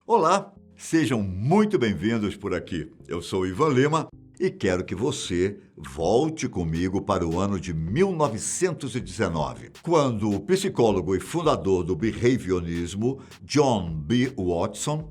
Olá, sejam muito bem-vindos por aqui. Eu sou Ivan Lima e quero que você volte comigo para o ano de 1919, quando o psicólogo e fundador do behaviorismo, John B. Watson,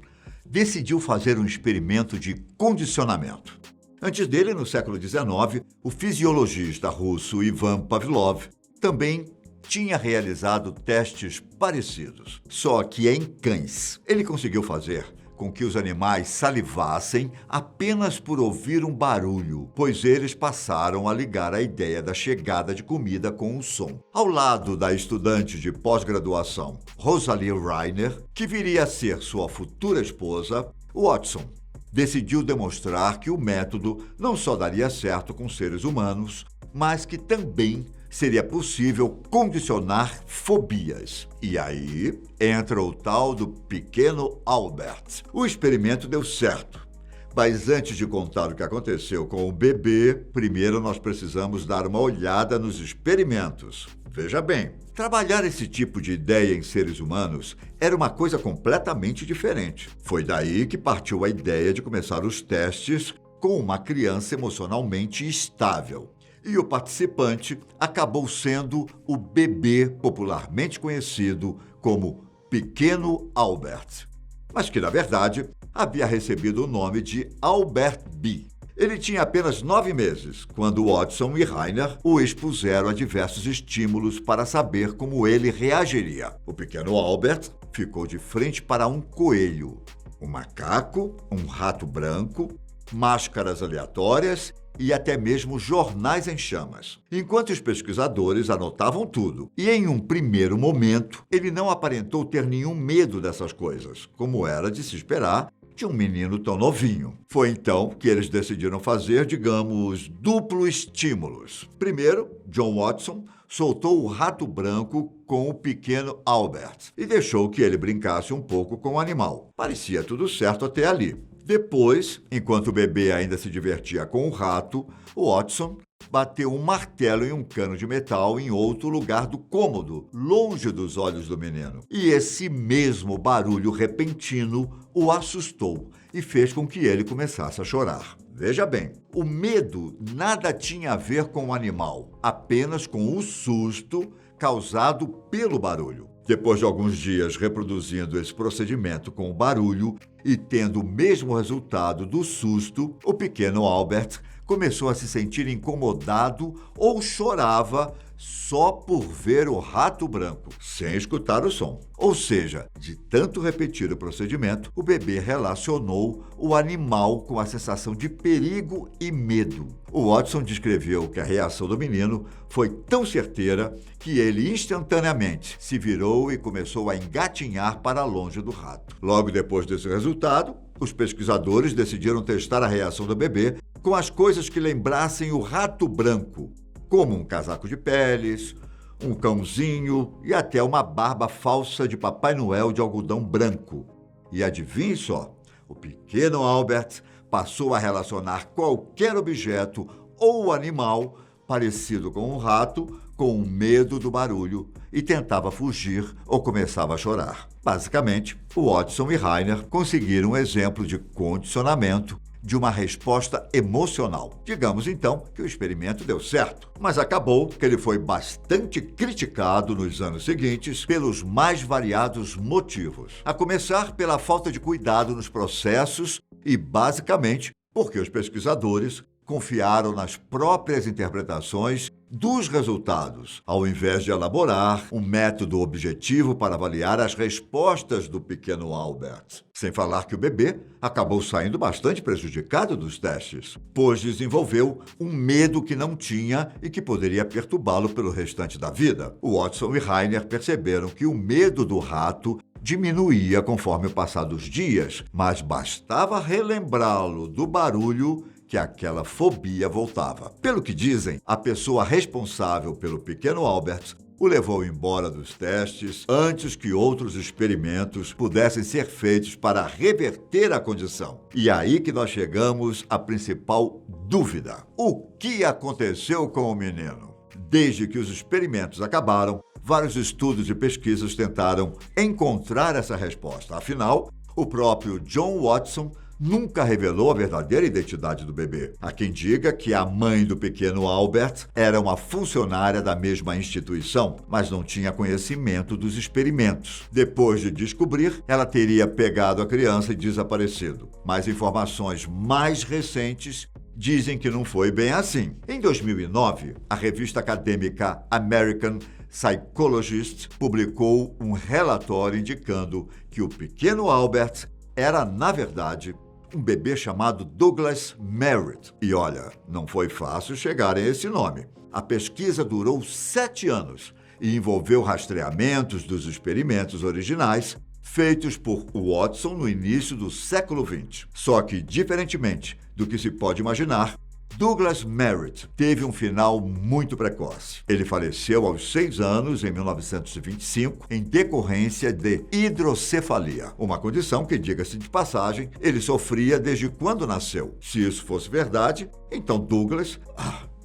decidiu fazer um experimento de condicionamento. Antes dele, no século XIX, o fisiologista russo Ivan Pavlov também tinha realizado testes parecidos, só que em cães. Ele conseguiu fazer com que os animais salivassem apenas por ouvir um barulho, pois eles passaram a ligar a ideia da chegada de comida com o som. Ao lado da estudante de pós-graduação Rosalie Reiner, que viria a ser sua futura esposa, Watson decidiu demonstrar que o método não só daria certo com seres humanos, mas que também seria possível condicionar fobias. E aí entra o tal do pequeno Albert. O experimento deu certo. Mas antes de contar o que aconteceu com o bebê, primeiro nós precisamos dar uma olhada nos experimentos. Veja bem, trabalhar esse tipo de ideia em seres humanos era uma coisa completamente diferente. Foi daí que partiu a ideia de começar os testes com uma criança emocionalmente estável. E o participante acabou sendo o bebê popularmente conhecido como Pequeno Albert, mas que, na verdade, havia recebido o nome de Albert B. Ele tinha apenas 9 meses, quando Watson e Reiner o expuseram a diversos estímulos para saber como ele reagiria. O pequeno Albert ficou de frente para um coelho, um macaco, um rato branco, máscaras aleatórias e até mesmo jornais em chamas. Enquanto os pesquisadores anotavam tudo. E em um primeiro momento, ele não aparentou ter nenhum medo dessas coisas, como era de se esperar de um menino tão novinho. Foi então que eles decidiram fazer, digamos, duplo estímulos. Primeiro, John Watson soltou o rato branco com o pequeno Albert e deixou que ele brincasse um pouco com o animal. Parecia tudo certo até ali. Depois, enquanto o bebê ainda se divertia com o rato, Watson bateu um martelo em um cano de metal em outro lugar do cômodo, longe dos olhos do menino. E esse mesmo barulho repentino o assustou e fez com que ele começasse a chorar. Veja bem, o medo nada tinha a ver com o animal, apenas com o susto causado pelo barulho. Depois de alguns dias reproduzindo esse procedimento com o barulho e tendo o mesmo resultado do susto, o pequeno Albert começou a se sentir incomodado ou chorava só por ver o rato branco, sem escutar o som. Ou seja, de tanto repetir o procedimento, o bebê relacionou o animal com a sensação de perigo e medo. O Watson descreveu que a reação do menino foi tão certeira que ele instantaneamente se virou e começou a engatinhar para longe do rato. Logo depois desse resultado, os pesquisadores decidiram testar a reação do bebê com as coisas que lembrassem o rato branco, como um casaco de peles, um cãozinho e até uma barba falsa de Papai Noel de algodão branco. E adivinhe só, o pequeno Albert passou a relacionar qualquer objeto ou animal parecido com um rato com o medo do barulho e tentava fugir ou começava a chorar. Basicamente, Watson e Reiner conseguiram um exemplo de condicionamento de uma resposta emocional. Digamos, então, que o experimento deu certo, mas acabou que ele foi bastante criticado nos anos seguintes pelos mais variados motivos, a começar pela falta de cuidado nos processos e, basicamente, porque os pesquisadores confiaram nas próprias interpretações dos resultados, ao invés de elaborar um método objetivo para avaliar as respostas do pequeno Albert. Sem falar que o bebê acabou saindo bastante prejudicado dos testes, pois desenvolveu um medo que não tinha e que poderia perturbá-lo pelo restante da vida. O Watson e Reiner perceberam que o medo do rato diminuía conforme o passar dos dias, mas bastava relembrá-lo do barulho que aquela fobia voltava. Pelo que dizem, a pessoa responsável pelo pequeno Albert o levou embora dos testes antes que outros experimentos pudessem ser feitos para reverter a condição. E aí que nós chegamos à principal dúvida: o que aconteceu com o menino? Desde que os experimentos acabaram, vários estudos e pesquisas tentaram encontrar essa resposta. Afinal, o próprio John Watson nunca revelou a verdadeira identidade do bebê. Há quem diga que a mãe do pequeno Albert era uma funcionária da mesma instituição, mas não tinha conhecimento dos experimentos. Depois de descobrir, ela teria pegado a criança e desaparecido. Mas informações mais recentes dizem que não foi bem assim. Em 2009, a revista acadêmica American Psychologist publicou um relatório indicando que o pequeno Albert era, na verdade, um bebê chamado Douglas Merritt. E olha, não foi fácil chegar a esse nome. A pesquisa durou 7 anos e envolveu rastreamentos dos experimentos originais feitos por Watson no início do século XX. Só que, diferentemente do que se pode imaginar, Douglas Merritt teve um final muito precoce. Ele faleceu aos 6 anos, em 1925, em decorrência de hidrocefalia, uma condição que, diga-se de passagem, ele sofria desde quando nasceu. Se isso fosse verdade, então Douglas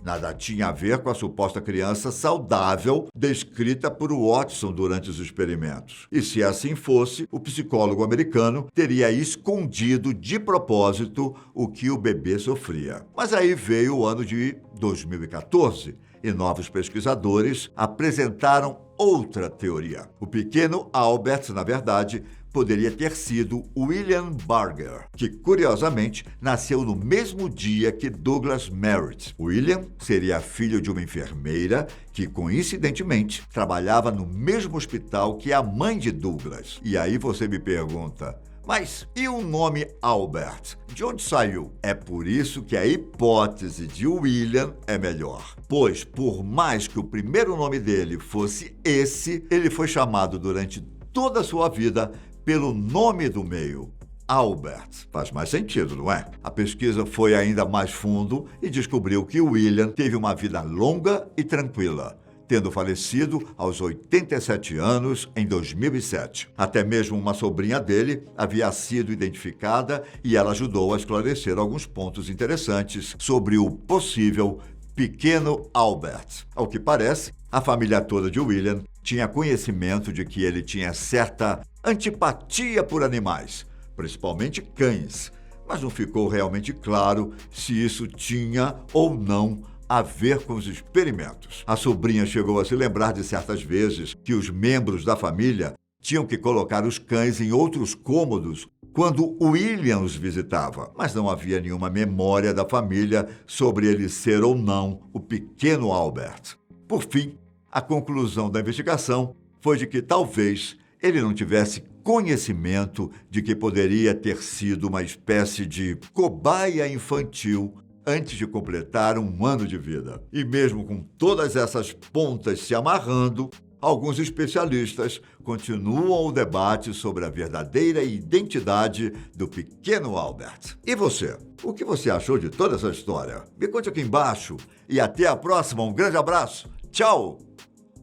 nada tinha a ver com a suposta criança saudável descrita por Watson durante os experimentos. E se assim fosse, o psicólogo americano teria escondido de propósito o que o bebê sofria. Mas aí veio o ano de 2014 e novos pesquisadores apresentaram outra teoria. O pequeno Albert, na verdade, poderia ter sido William Barger, que, curiosamente, nasceu no mesmo dia que Douglas Merritt. William seria filho de uma enfermeira que, coincidentemente, trabalhava no mesmo hospital que a mãe de Douglas. E aí você me pergunta: mas e o nome Albert? De onde saiu? É por isso que a hipótese de William é melhor. Pois, por mais que o primeiro nome dele fosse esse, ele foi chamado durante toda a sua vida pelo nome do meio, Albert. Faz mais sentido, não é? A pesquisa foi ainda mais fundo e descobriu que William teve uma vida longa e tranquila, tendo falecido aos 87 anos em 2007. Até mesmo uma sobrinha dele havia sido identificada e ela ajudou a esclarecer alguns pontos interessantes sobre o possível pequeno Albert. Ao que parece, a família toda de William tinha conhecimento de que ele tinha certa antipatia por animais, principalmente cães, mas não ficou realmente claro se isso tinha ou não a ver com os experimentos. A sobrinha chegou a se lembrar de certas vezes que os membros da família tinham que colocar os cães em outros cômodos quando William os visitava, mas não havia nenhuma memória da família sobre ele ser ou não o pequeno Albert. Por fim, a conclusão da investigação foi de que talvez ele não tivesse conhecimento de que poderia ter sido uma espécie de cobaia infantil antes de completar 1 ano de vida. E mesmo com todas essas pontas se amarrando, alguns especialistas continuam o debate sobre a verdadeira identidade do pequeno Albert. E você? O que você achou de toda essa história? Me conte aqui embaixo e até a próxima. Um grande abraço. Tchau!